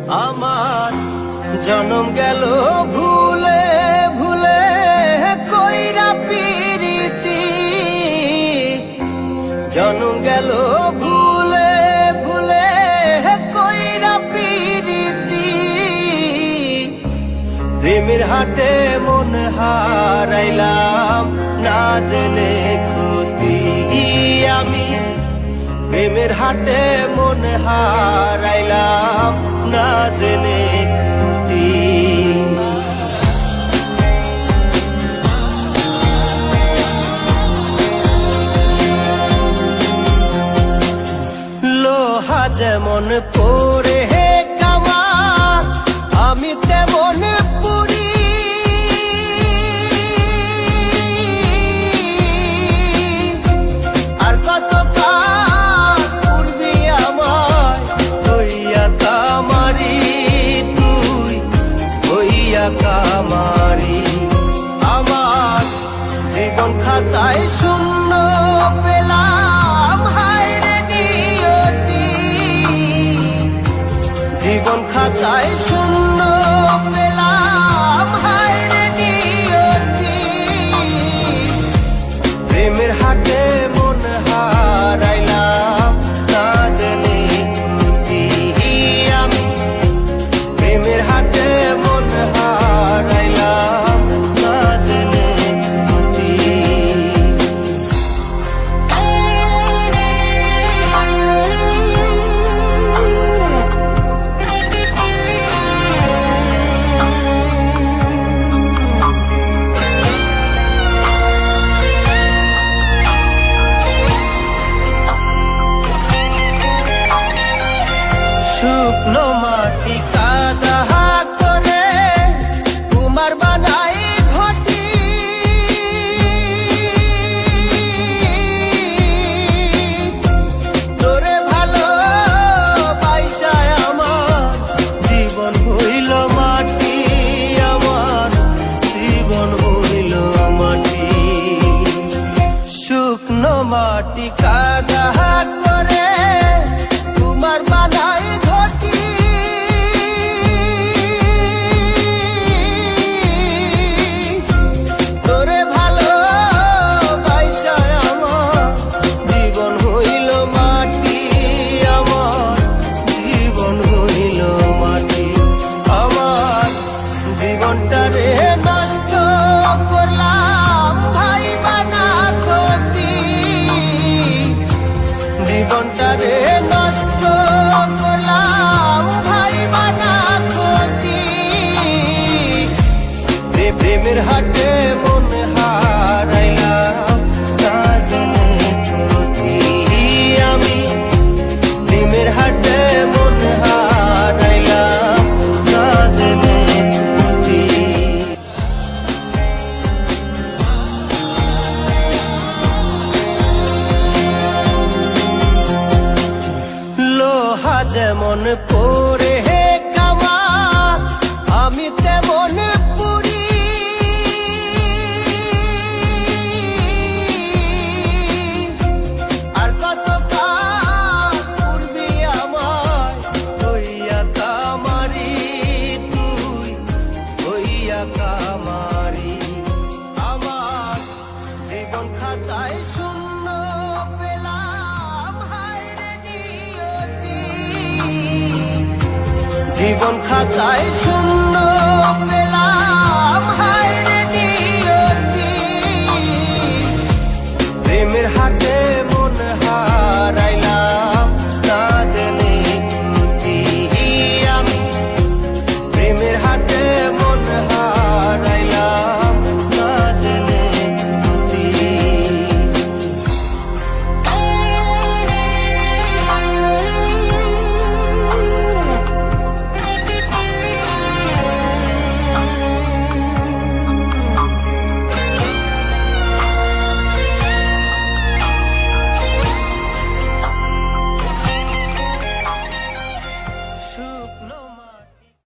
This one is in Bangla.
আমার জনম গেল ভুলে ভুলে কইরা পিরিতি, জনম গেল ভুলে ভুলে কইরা পিরিতি। প্রেমের হাটে মন হারাইলাম না জেনে ক্ষতি আমি, প্রেমের হাটে মন হারাইলাম না জেনে ক্ষতি। লোহা যেমন পরে কামান, আমি তেমন পুরি। আর কত কাল পূর্বি আমায় হইয়া কামারি, তুই হইয়া কামারি। আমার জীবন খাতায় শূন্য পেলাম হায় রে নিয়তি, জীবন খাতায় শূন্য পেলাম হায় রে নিয়তি। প্রেমের হাটে মন হারাইলাম না জেনে ক্ষতি আমি, প্রেমের হাটে মন হারাইলাম না জেনে ক্ষতি। শুকনো মাটি কাদা করে কুমার বানাই ঘটি, তোরে ভালো পাইসায় আমার জীবন হইল মাটি, আমার জীবন হইল মাটি। শুকনো মাটি কাদা করে কুমার বানাই ঘটি, তোরে ভালো পাইসায় আমার জীবন হইল মাটি, আমার জীবন হইল মাটি। আমার জীবনটারে নষ্ট করলাম ভাই বানা ক্ষতি, জীবনটারে নষ্ট করলাম ভাই বানা ক্ষতি। প্রেমের হাটে মন হারাইলাম না জেনে ক্ষতি আমি, প্রেমের হাটে মন হারাইলাম না জেনে ক্ষতি। লোহা যেমন পরে কামান, আমি তেমন পুরি। আর কত কাল পূর্বি আমায় হইয়া কামারি, তুই হইয়া কামারি। আমার জীবন খাতায় শূন্য পেলাম হায় রে নিয়তি, জীবন খাতায় শূন্য